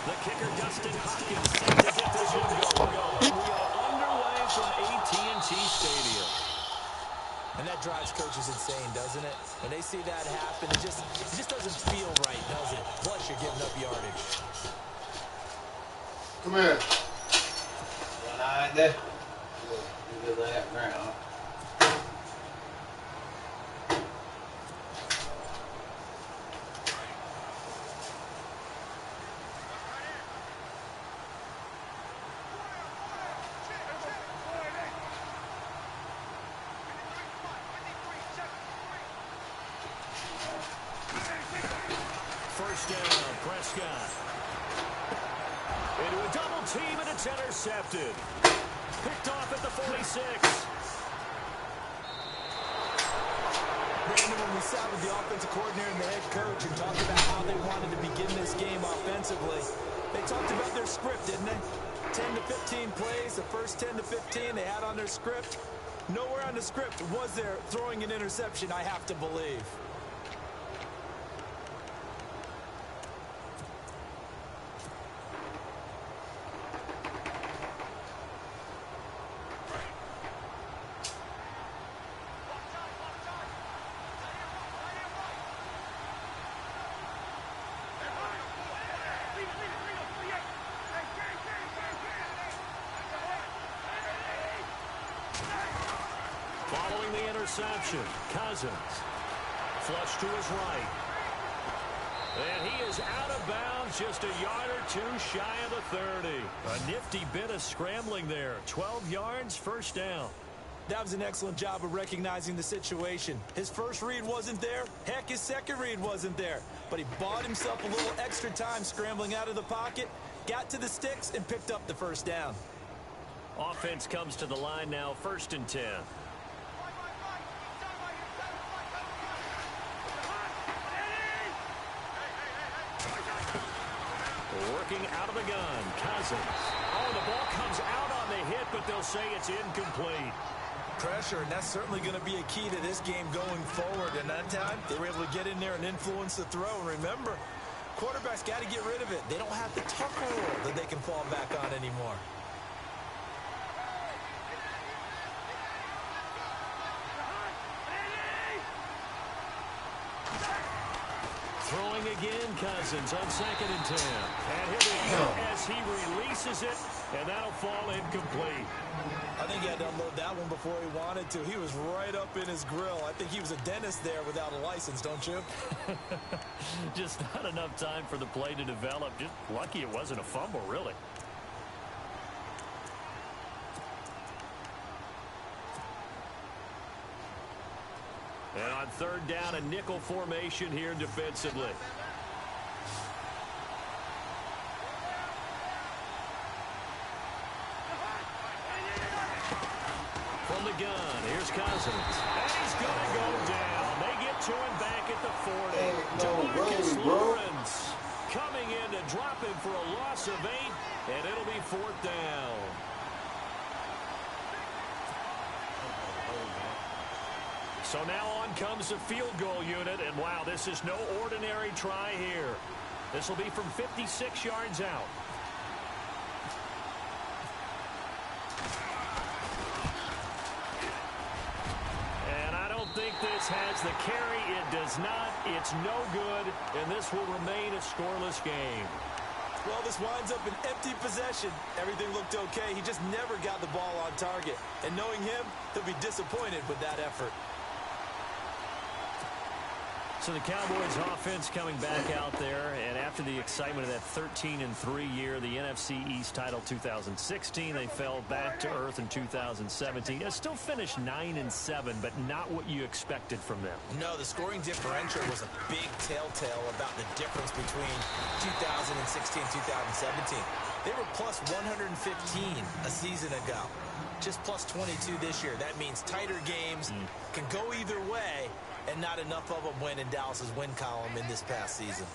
The kicker, Dustin Hopkins, set to get this one going. We are underway from AT&T Stadium. And that drives coaches insane, doesn't it? When they see that happen, it just doesn't feel right, does it? Plus, you're giving up yardage. Come here. One eye there. You just lay that ground. First down, Prescott. Into a double team, and it's intercepted. Picked off at the 46. Brandon, when we sat with the offensive coordinator and the head coach and talked about how they wanted to begin this game offensively, they talked about their script, didn't they? 10 to 15 plays, the first 10 to 15 they had on their script. Nowhere on the script was there throwing an interception, I have to believe. Following the interception, Cousins. Flush to his right. And he is out of bounds, just a yard or two shy of the 30. A nifty bit of scrambling there. 12 yards, first down. That was an excellent job of recognizing the situation. His first read wasn't there. Heck, his second read wasn't there. But he bought himself a little extra time scrambling out of the pocket, got to the sticks, and picked up the first down. Offense comes to the line now, 1st and 10. Working out of the gun, Cousins. Oh, the ball comes out on the hit, but they'll say it's incomplete. Pressure, and that's certainly going to be a key to this game going forward. And that time, they were able to get in there and influence the throw. And remember, quarterbacks got to get rid of it. They don't have the tuck rule that they can fall back on anymore. Throwing again, Cousins on 2nd and 10. And here we go as he releases it, and that'll fall incomplete. I think he had to unload that one before he wanted to. He was right up in his grill. I think he was a dentist there without a license, don't you? Just not enough time for the play to develop. Just lucky it wasn't a fumble, really. And on 3rd down, a nickel formation here defensively. From the gun, here's Cousins. And he's going to go down. They get to him back at the 40. DeMarcus Lawrence coming in to drop him for a loss of 8, and it'll be 4th down. So now on comes the field goal unit, and wow, this is no ordinary try here. This will be from 56 yards out. And I don't think this has the carry. It does not. It's no good, and this will remain a scoreless game. Well, this winds up an empty possession. Everything looked okay. He just never got the ball on target. And knowing him, he'll be disappointed with that effort. So the Cowboys offense coming back out there, and after the excitement of that 13-3 year, the NFC East title 2016, they fell back to earth in 2017. They still finished 9-7, but not what you expected from them. No, the scoring differential was a big telltale about the difference between 2016 and 2017. They were plus 115 a season ago, just plus 22 this year. That means tighter games can go either way, and not enough of them win in Dallas's win column in this past season.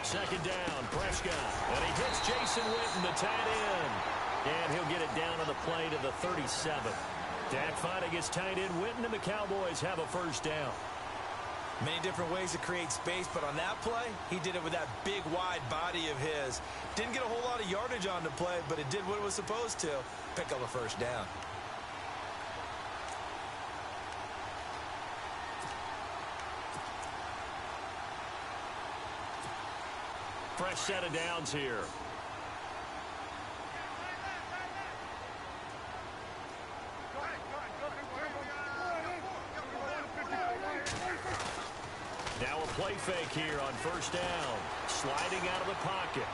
Second down, Prescott. And he hits Jason Witten, the tight end. And he'll get it down on the play to the 37. Dak fighting his tight end Witten, and the Cowboys have a first down. Many different ways to create space, but on that play, he did it with that big, wide body of his. Didn't get a whole lot of yardage on the play, but it did what it was supposed to. Pick up a first down. Fresh set of downs here. Now a play fake here on first down. Sliding out of the pocket.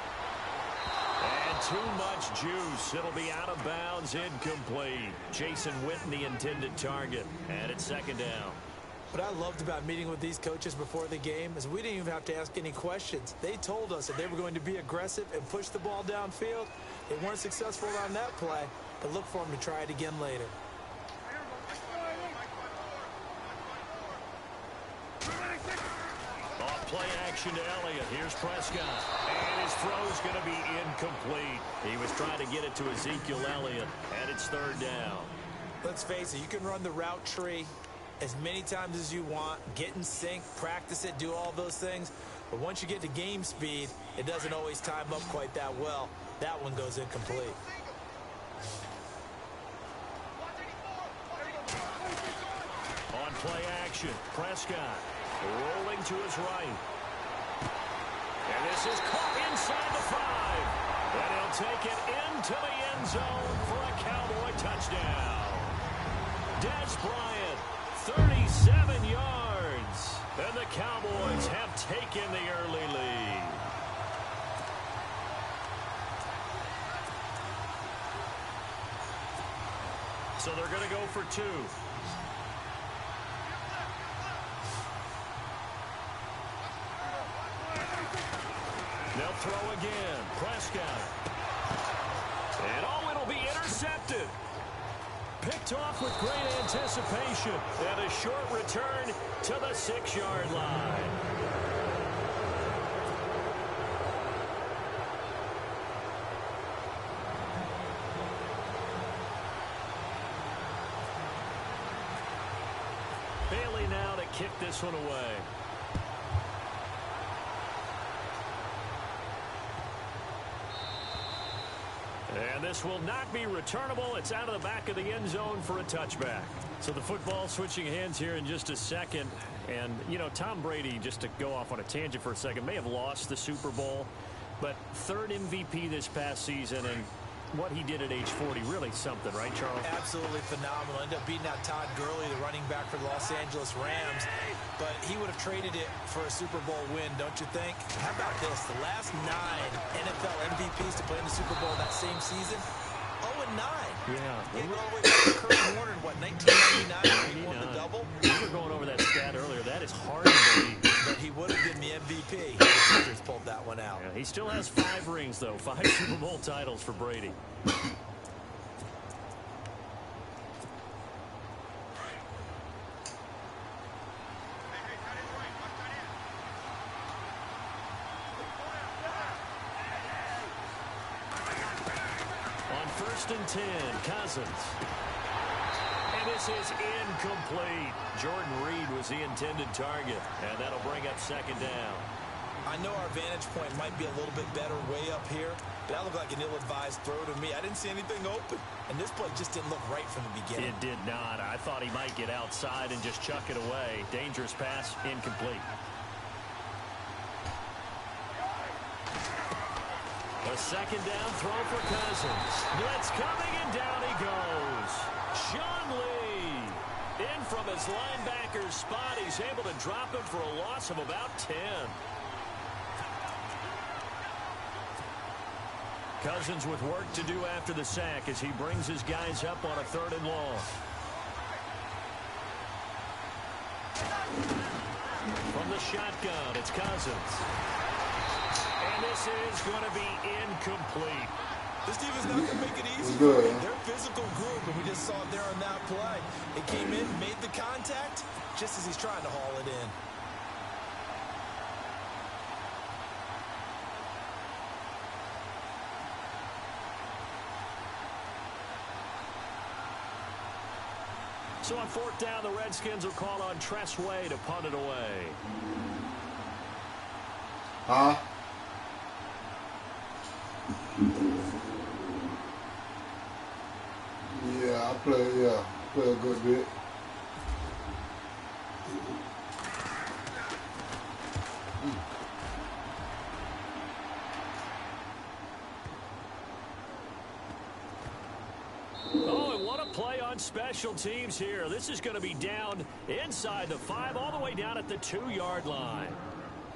And too much juice. It'll be out of bounds, incomplete. Jason Witten, the intended target. And it's second down. What I loved about meeting with these coaches before the game is we didn't even have to ask any questions. They told us that they were going to be aggressive and push the ball downfield. They weren't successful on that play, but look for them to try it again later. Off play action to Elliott. Here's Prescott. And his throw's going to be incomplete. He was trying to get it to Ezekiel Elliott, and it's third down. Let's face it, you can run the route tree as many times as you want, get in sync, practice it, do all those things. But once you get to game speed, it doesn't always time up quite that well. That one goes incomplete. On play action, Prescott rolling to his right. And this is caught inside the 5. And he'll take it into the end zone for a Cowboy touchdown. Des Bryant, 37 yards. And the Cowboys have taken the early lead. So they're going to go for 2. They'll throw again. Prescott. And it'll be intercepted. Picked off with great anticipation. And a short return to the 6-yard line. Bailey now to kick this one away. And this will not be returnable. It's out of the back of the end zone for a touchback. So the football switching hands here in just a second. And, you know, Tom Brady, just to go off on a tangent for a second, may have lost the Super Bowl. But third MVP this past season, and what he did at age 40, really something, right, Charles? Absolutely phenomenal. Ended up beating out Todd Gurley, the running back for the Los Angeles Rams. But he would have traded it for a Super Bowl win, don't you think? How about this? The last 9 NFL MVPs to play in the Super Bowl that same season, 0-9. Yeah. He went all the way back to Kurt Warner in, what, 1999 when he won the double? We were going over that stat earlier. That is hard to believe. But he would have been the MVP. The Patriots pulled that one out. Yeah, he still has 5 rings, though. 5 Super Bowl titles for Brady. On 1st and 10, Cousins. And this is incomplete. Jordan Reed was the intended target, and that'll bring up second down. I know our vantage point might be a little bit better way up here, but that looked like an ill-advised throw to me. I didn't see anything open, and this play just didn't look right from the beginning. It did not. I thought he might get outside and just chuck it away. Dangerous pass, incomplete. A second down throw for Cousins. Blitz coming, and down he goes. Sean Lee in from his linebacker's spot. He's able to drop him for a loss of about 10. Cousins with work to do after the sack as he brings his guys up on a 3rd and long. From the shotgun, it's Cousins. And this is going to be incomplete. This defense not going to make it easy. They're a physical group, and we just saw it there on that play. It came in, made the contact, just as he's trying to haul it in. So on fourth down, the Redskins will call on Tressway to punt it away. Huh? Yeah, I play a good bit. Oh, and what a play on special teams here. This is going to be down inside the 5, all the way down at the 2-yard line.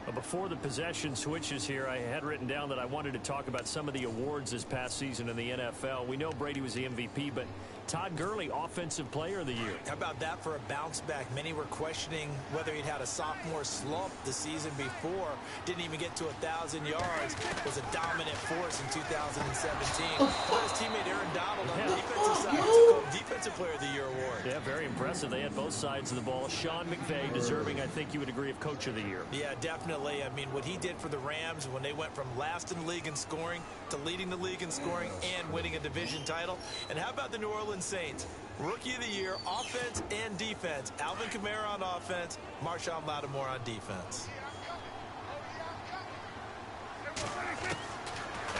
But before the possession switches here, I had written down that I wanted to talk about some of the awards this past season in the NFL. We know Brady was the MVP, but Todd Gurley, Offensive Player of the Year. How about that for a bounce back? Many were questioning whether he'd had a sophomore slump the season before. Didn't even get to 1,000 yards. Was a dominant force in 2017. His teammate Aaron Donald on the defensive side took home Defensive Player of the Year award. Yeah, very impressive. They had both sides of the ball. Sean McVay deserving, I think you would agree, of Coach of the Year. Yeah, definitely. I mean, what he did for the Rams when they went from last in the league in scoring to leading the league in scoring and winning a division title. And how about the New Orleans Saints? Rookie of the Year, offense and defense. Alvin Kamara on offense, Marshawn Lattimore on defense.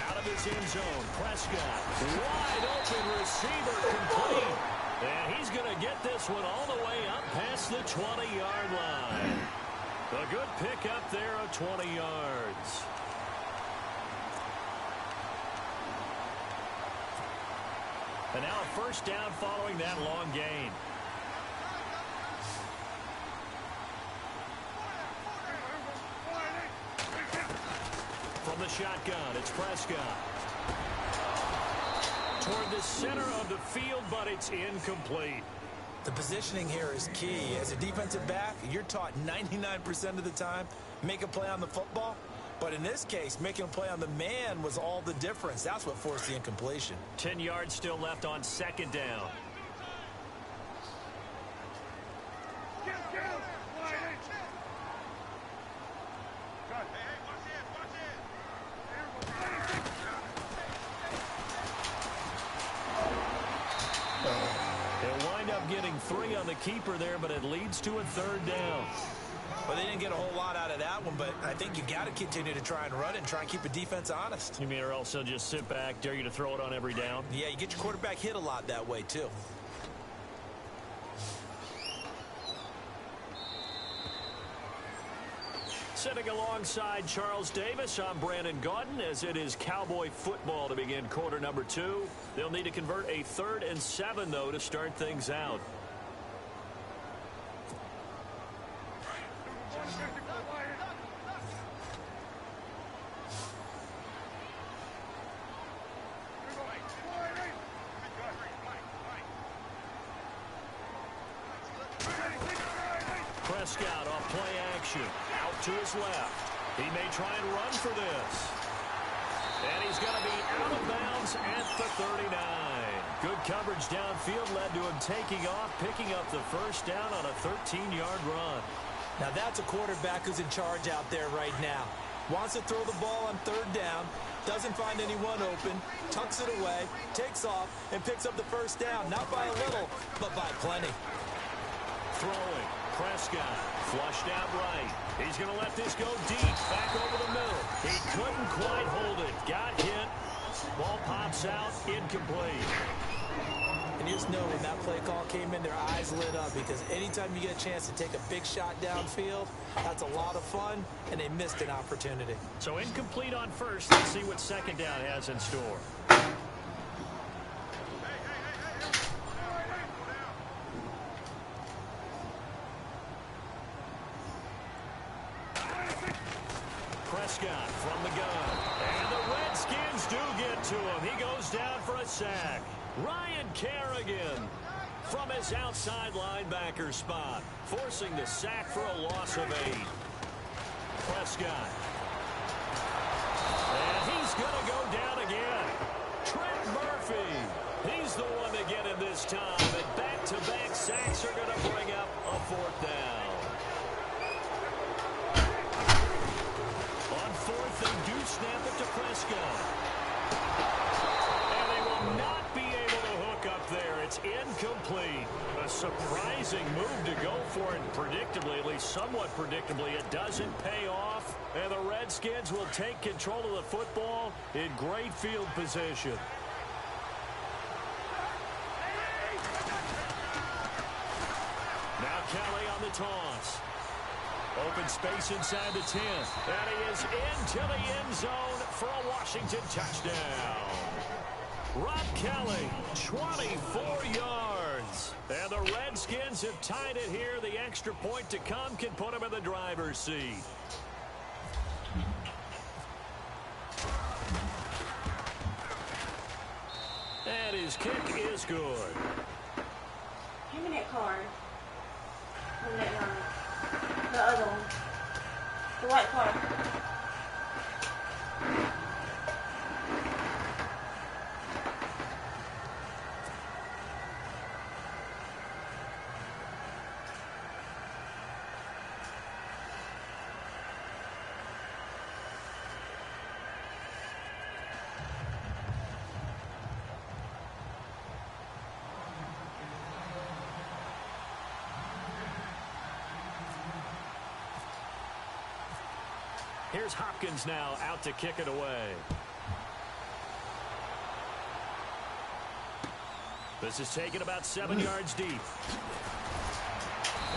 Out of his end zone, Prescott. Wide open receiver, complete. And he's going to get this one all the way up past the 20-yard line. A good pick up there of 20 yards. And now a first down following that long gain. From the shotgun, it's Prescott. Toward the center of the field, but it's incomplete. The positioning here is key. As a defensive back, you're taught 99% of the time, make a play on the football. But in this case, making a play on the man was all the difference. That's what forced the incompletion. 10 yards still left on second down. They'll wind up getting 3 on the keeper there, but it leads to a third down. Well, they didn't get a whole lot out of that one, but I think you got to continue to try and run it and try and keep the defense honest. You mean or else they'll just sit back, dare you to throw it on every down? Yeah, you get your quarterback hit a lot that way, too. Sitting alongside Charles Davis, I'm Brandon Gaudin, as it is Cowboy football to begin quarter number 2. They'll need to convert a 3rd and 7, though, to start things out. Prescott off play action. Out to his left. He may try and run for this. And he's going to be out of bounds at the 39. Good coverage downfield led to him taking off, picking up the first down on a 13-yard run. Now that's a quarterback who's in charge out there right now. Wants to throw the ball on 3rd down, doesn't find anyone open, tucks it away, takes off, and picks up the first down. Not by a little, but by plenty. Throwing. Prescott flushed out right. He's going to let this go deep, back over the middle. He couldn't quite hold it. Got hit. Ball pops out, incomplete. And you just know when that play call came in, their eyes lit up, because anytime you get a chance to take a big shot downfield, that's a lot of fun, and they missed an opportunity. So incomplete on first. Let's see what second down has in store. Prescott from the gun. And the Redskins do get to him. He goes down for a sack. Ryan Kerrigan from his outside linebacker spot, forcing the sack for a loss of 8. Prescott. And he's going to go down again. Trent Murphy. He's the one to get him this time. And back-to-back sacks are going to bring up a 4th down. On 4th, they do snap it to Prescott. And they will not be able to hook up there. It's incomplete. A surprising move to go for it predictably, at least somewhat predictably. It doesn't pay off, and the Redskins will take control of the football in great field position. Now Kelly on the toss. Open space inside the 10. And he is into the end zone for a Washington touchdown. Rob Kelly, 24 yards. And the Redskins have tied it here. The extra point to come can put him in the driver's seat. And his kick is good. Give me that card. From that line. The other one. The white card. Here's Hopkins now out to kick it away. This is taken about 7 yards deep.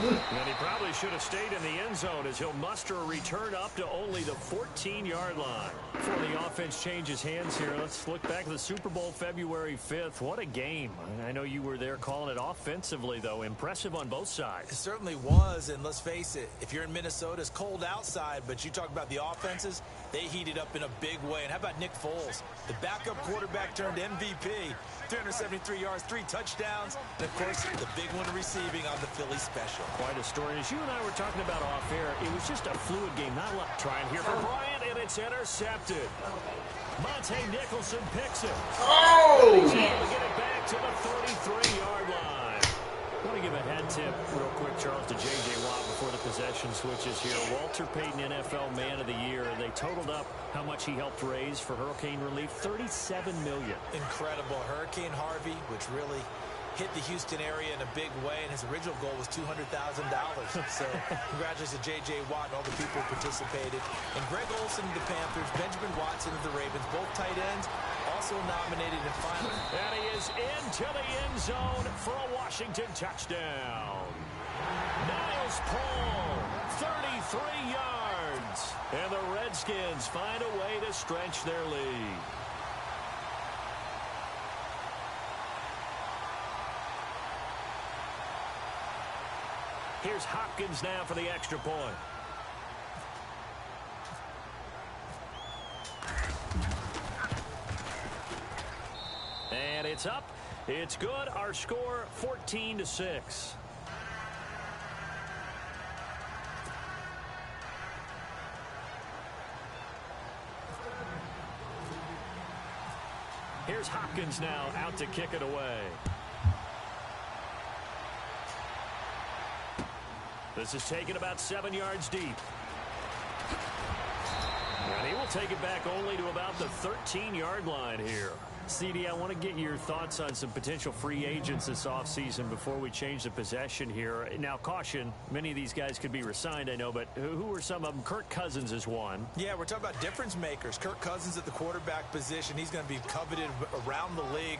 And he probably should have stayed in the end zone as he'll muster a return up to only the 14-yard line. Before the offense changes hands here, let's look back at the Super Bowl February 5th. What a game. I know you were there calling it offensively, though. Impressive on both sides. It certainly was, and let's face it, if you're in Minnesota, it's cold outside, but you talk about the offenses, they heated up in a big way. And how about Nick Foles? The backup quarterback turned MVP. 373 yards, 3 touchdowns, and, of course, the big one receiving on the Philly special. Quite a story. As you and I were talking about off air, it was just a fluid game. Not a lot. Trying here for Bryant, and it's intercepted. Monte Nicholson picks it. Oh! He's able to get it back to the 33-yard line. I want to give a head tip real quick, Charles, to J.J. Watt before the possession switches here. Walter Payton, NFL Man of the Year. They totaled up how much he helped raise for hurricane relief, $37 million. Incredible. Hurricane Harvey, which really hit the Houston area in a big way, and his original goal was $200,000. So congratulations to J.J. Watt and all the people who participated. And Greg Olsen of the Panthers, Benjamin Watson of the Ravens, both tight ends, also nominated and finally. And he is into the end zone for a Washington touchdown. Niles Paul, 33 yards. And the Redskins find a way to stretch their lead. Here's Hopkins now for the extra point. And it's up. It's good. Our score 14-6. Here's Hopkins now out to kick it away. This is taken about 7 yards deep. And he will take it back only to about the 13-yard line here. CD, I want to get your thoughts on some potential free agents this offseason before we change the possession here. Now, caution, many of these guys could be re-signed, I know, but who are some of them? Kirk Cousins is one. Yeah, we're talking about difference makers. Kirk Cousins at the quarterback position. He's going to be coveted around the league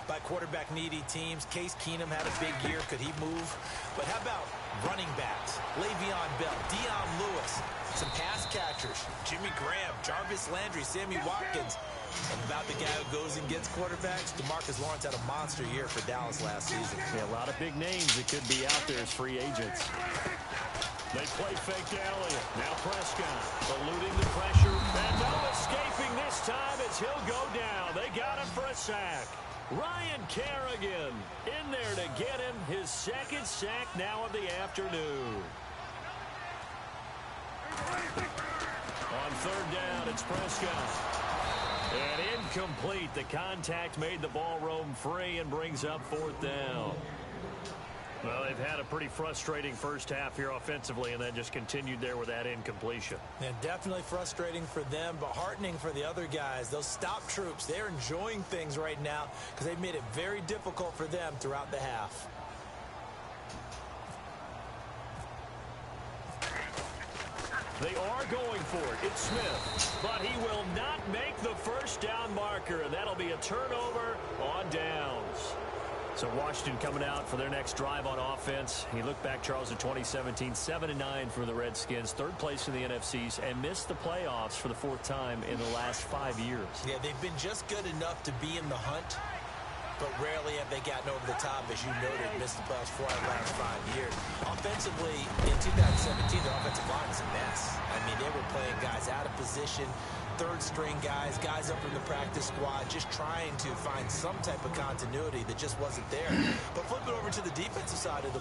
by quarterback-needy teams. Case Keenum had a big year. Could he move? But how about running backs? Le'Veon Bell, Dion Lewis, some pass catchers, Jimmy Graham, Jarvis Landry, Sammy Watkins. And about the guy who goes and gets quarterbacks, DeMarcus Lawrence had a monster year for Dallas last season. Yeah, a lot of big names that could be out there as free agents. They play fake to Elliott. Now Prescott eluding the pressure. And no escaping this time as he'll go down. They got him for a sack. Ryan Kerrigan in there to get him his second sack now of the afternoon. On third down, it's Prescott. And incomplete. The contact made the ball roam free and brings up fourth down. Well, they've had a pretty frustrating first half here offensively and then just continued there with that incompletion. And definitely frustrating for them, but heartening for the other guys. Those stop troops, they're enjoying things right now because they've made it very difficult for them throughout the half. They are going for it. It's Smith. But he will not make the first down marker, and that'll be a turnover on downs. So Washington coming out for their next drive on offense. You look back, Charles, at 2017, 7-9 for the Redskins, third place in the NFCs, and missed the playoffs for the fourth time in the last 5 years. Yeah, they've been just good enough to be in the hunt, but rarely have they gotten over the top, as you noted, missed the playoffs 4 out of the last 5 years. Offensively, in 2017, their offensive line was a mess. I mean, they were playing guys out of position, third-string guys up in the practice squad, just trying to find some type of continuity that just wasn't there. But flip it over to the defensive side of the